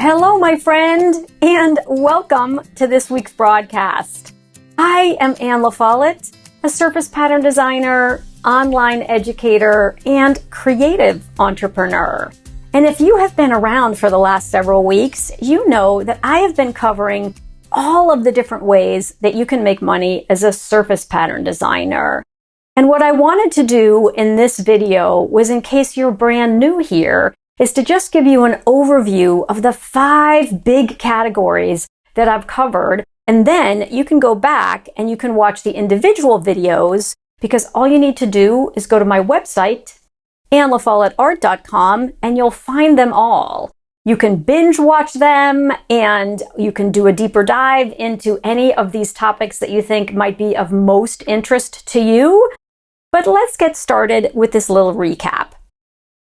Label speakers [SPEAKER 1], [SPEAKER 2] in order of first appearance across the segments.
[SPEAKER 1] Hello, my friend, and welcome to this week's broadcast. I am Anne LaFollette, a surface pattern designer, online educator, and creative entrepreneur. And if you have been around for the last several weeks, you know that I have been covering all of the different ways that you can make money as a surface pattern designer. And what I wanted to do in this video was, in case you're brand new here, is to just give you an overview of the 5 big categories that I've covered. And then you can go back and you can watch the individual videos, because all you need to do is go to my website, annelafolletteart.com, and you'll find them all. You can binge watch them and you can do a deeper dive into any of these topics that you think might be of most interest to you. But let's get started with this little recap.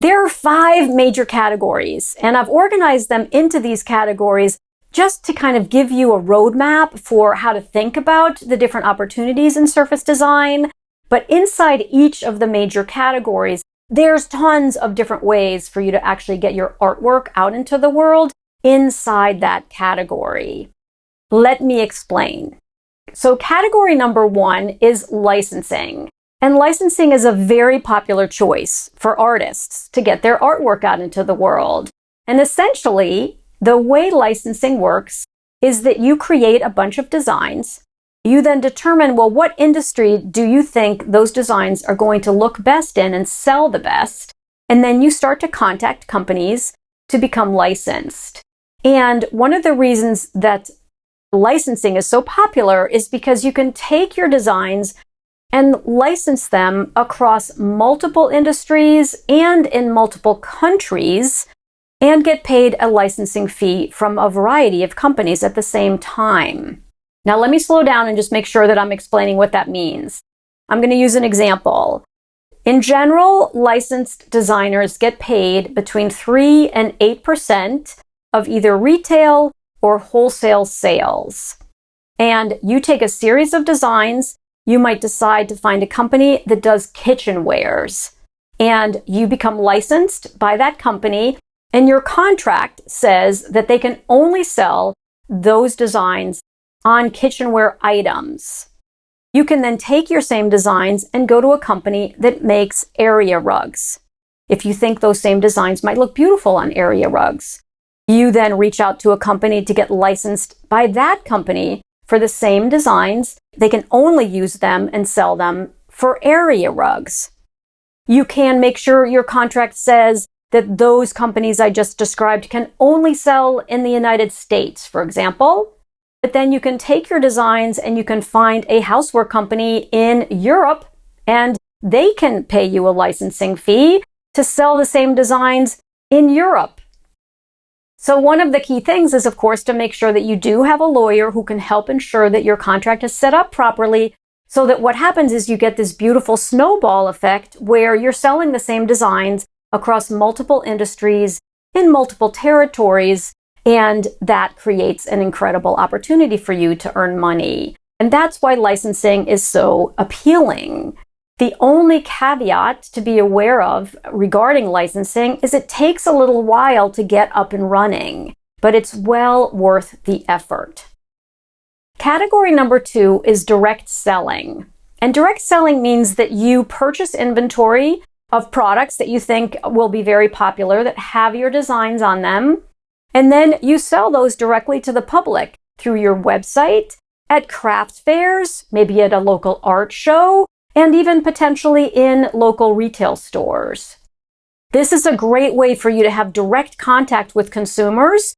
[SPEAKER 1] There are 5 major categories, and I've organized them into these categories just to kind of give you a roadmap for how to think about the different opportunities in surface design. But inside each of the major categories, there's tons of different ways for you to actually get your artwork out into the world inside that category. Let me explain. So category number 1 is licensing. And licensing is a very popular choice for artists to get their artwork out into the world. And essentially, the way licensing works is that you create a bunch of designs. You then determine, well, what industry do you think those designs are going to look best in and sell the best? And then you start to contact companies to become licensed. And one of the reasons that licensing is so popular is because you can take your designs and license them across multiple industries and in multiple countries, and get paid a licensing fee from a variety of companies at the same time. Now, let me slow down and just make sure that I'm explaining what that means. I'm going to use an example. In general, licensed designers get paid between 3 and 8% of either retail or wholesale sales. And you take a series of designs. You might decide to find a company that does kitchenwares, and you become licensed by that company, and your contract says that they can only sell those designs on kitchenware items. You can then take your same designs and go to a company that makes area rugs. If you think those same designs might look beautiful on area rugs, you then reach out to a company to get licensed by that company for the same designs. They can only use them and sell them for area rugs. You can make sure your contract says that those companies I just described can only sell in the United States, for example. But then you can take your designs and you can find a housework company in Europe, and they can pay you a licensing fee to sell the same designs in Europe. So one of the key things is, of course, to make sure that you do have a lawyer who can help ensure that your contract is set up properly, so that what happens is you get this beautiful snowball effect where you're selling the same designs across multiple industries in multiple territories, and that creates an incredible opportunity for you to earn money. And that's why licensing is so appealing. The only caveat to be aware of regarding licensing is it takes a little while to get up and running, but it's well worth the effort. Category number 2 is direct selling. And direct selling means that you purchase inventory of products that you think will be very popular, that have your designs on them, and then you sell those directly to the public through your website, at craft fairs, maybe at a local art show, and even potentially in local retail stores. This is a great way for you to have direct contact with consumers.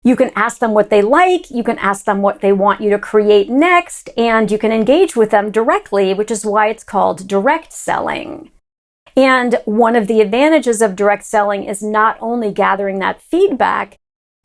[SPEAKER 1] You can ask them what they like, you can ask them what they want you to create next, and you can engage with them directly, which is why it's called direct selling. And one of the advantages of direct selling is not only gathering that feedback,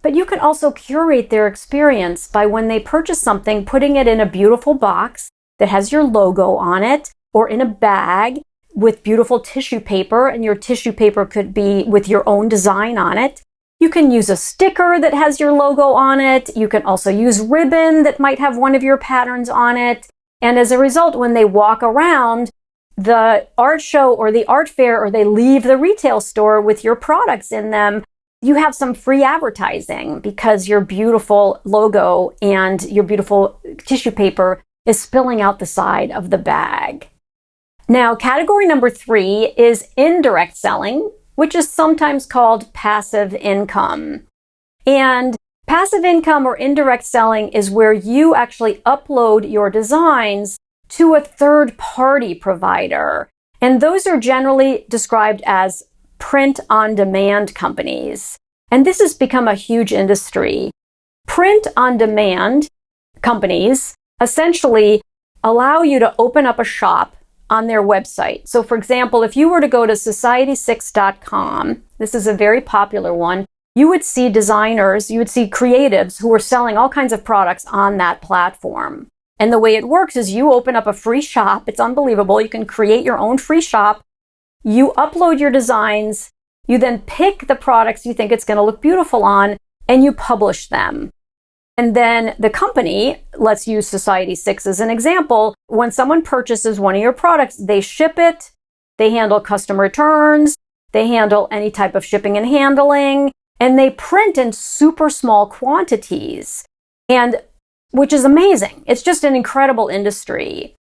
[SPEAKER 1] but you can also curate their experience by, when they purchase something, putting it in a beautiful box that has your logo on it, or in a bag with beautiful tissue paper, and your tissue paper could be with your own design on it. You can use a sticker that has your logo on it. You can also use ribbon that might have one of your patterns on it. And as a result, when they walk around the art show or the art fair, or they leave the retail store with your products in them, you have some free advertising because your beautiful logo and your beautiful tissue paper is spilling out the side of the bag. Now, category number 3 is indirect selling, which is sometimes called passive income. And passive income or indirect selling is where you actually upload your designs to a third-party provider. And those are generally described as print-on-demand companies. And this has become a huge industry. Print-on-demand companies essentially allow you to open up a shop on their website. So for example, if you were to go to society6.com, this is a very popular one, you would see designers, you would see creatives who are selling all kinds of products on that platform. And the way it works is you open up a free shop. It's unbelievable. You can create your own free shop. You upload your designs. You then pick the products you think it's going to look beautiful on, and you publish them. And then the company, let's use Society6 as an example, when someone purchases one of your products, they ship it, they handle custom returns, they handle any type of shipping and handling, and they print in super small quantities, and which is amazing. It's just an incredible industry.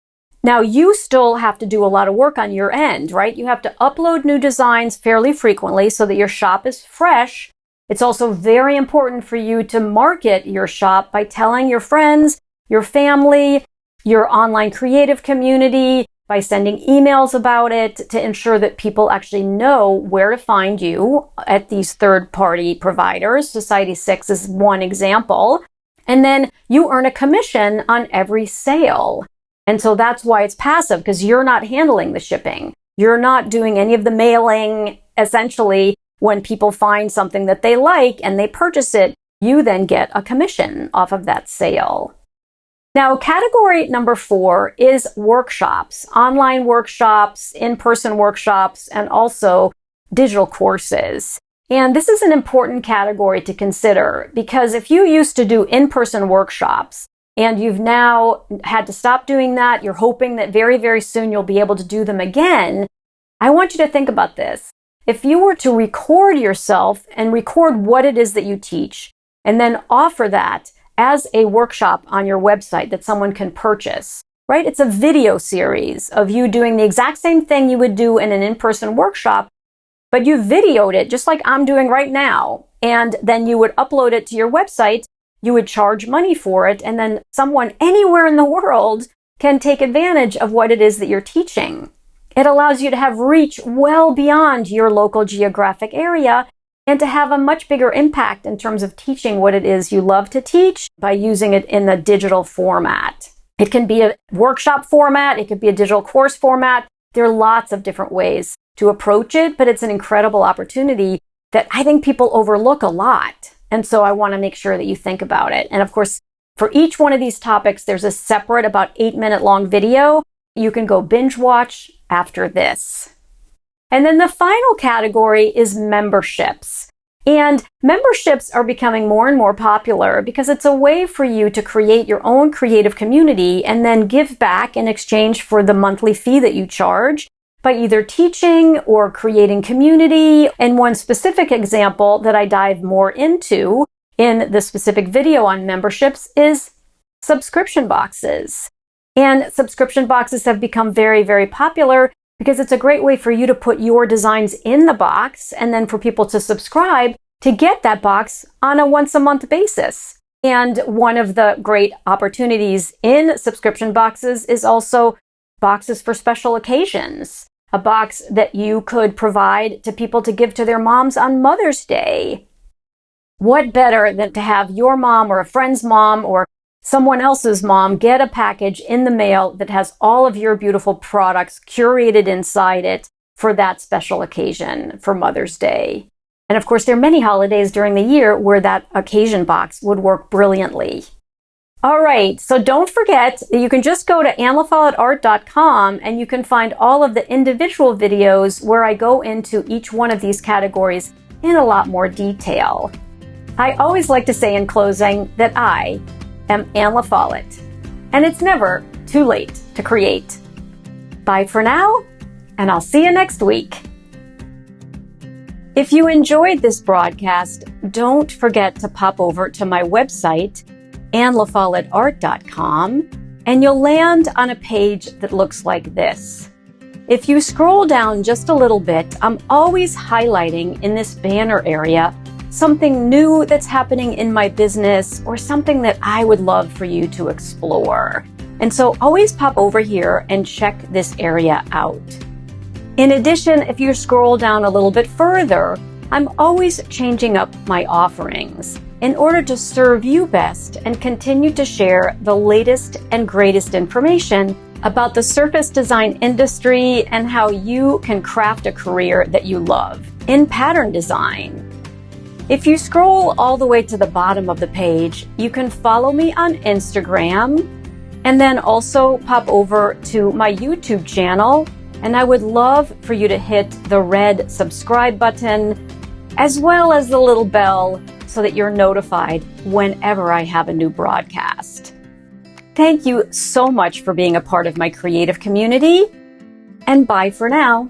[SPEAKER 1] Now, you still have to do a lot of work on your end, right? You have to upload new designs fairly frequently so that your shop is fresh. It's also very important for you to market your shop by telling your friends, your family, your online creative community, by sending emails about it to ensure that people actually know where to find you at these third-party providers. Society6 is one example. And then you earn a commission on every sale. And so that's why it's passive, because you're not handling the shipping. You're not doing any of the mailing. Essentially, when people find something that they like and they purchase it, you then get a commission off of that sale. Now, category number 4 is workshops, online workshops, in-person workshops, and also digital courses. And this is an important category to consider because if you used to do in-person workshops and you've now had to stop doing that, you're hoping that very, very soon you'll be able to do them again, I want you to think about this. If you were to record yourself and record what it is that you teach, and then offer that as a workshop on your website that someone can purchase, right? It's a video series of you doing the exact same thing you would do in an in-person workshop, but you videoed it just like I'm doing right now. And then you would upload it to your website, you would charge money for it, and then someone anywhere in the world can take advantage of what it is that you're teaching. It allows you to have reach well beyond your local geographic area and to have a much bigger impact in terms of teaching what it is you love to teach by using it in the digital format. It can be a workshop format, it could be a digital course format. There are lots of different ways to approach it, but it's an incredible opportunity that I think people overlook a lot. And so I want to make sure that you think about it. And of course, for each one of these topics, there's a separate about 8-minute long video you can go binge watch after this. And then the final category is memberships. And memberships are becoming more and more popular because it's a way for you to create your own creative community and then give back in exchange for the monthly fee that you charge by either teaching or creating community. And one specific example that I dive more into in the specific video on memberships is subscription boxes. And subscription boxes have become very, very popular because it's a great way for you to put your designs in the box and then for people to subscribe to get that box on a once-a-month basis. And one of the great opportunities in subscription boxes is also boxes for special occasions. A box that you could provide to people to give to their moms on Mother's Day. What better than to have your mom or a friend's mom or someone else's mom get a package in the mail that has all of your beautiful products curated inside it for that special occasion for Mother's Day. And of course, there are many holidays during the year where that occasion box would work brilliantly. All right, so don't forget that you can just go to annafollettart.com and you can find all of the individual videos where I go into each one of these categories in a lot more detail. I always like to say in closing that I am Ann LaFollette, and it's never too late to create. Bye for now, and I'll see you next week. If you enjoyed this broadcast, don't forget to pop over to my website, annlafollettart.com, and you'll land on a page that looks like this. If you scroll down just a little bit, I'm always highlighting in this banner area something new that's happening in my business or something that I would love for you to explore. And so always pop over here and check this area out. In addition, if you scroll down a little bit further, I'm always changing up my offerings in order to serve you best and continue to share the latest and greatest information about the surface design industry and how you can craft a career that you love in pattern design. If you scroll all the way to the bottom of the page, you can follow me on Instagram and then also pop over to my YouTube channel. And I would love for you to hit the red subscribe button as well as the little bell so that you're notified whenever I have a new broadcast. Thank you so much for being a part of my creative community, and bye for now.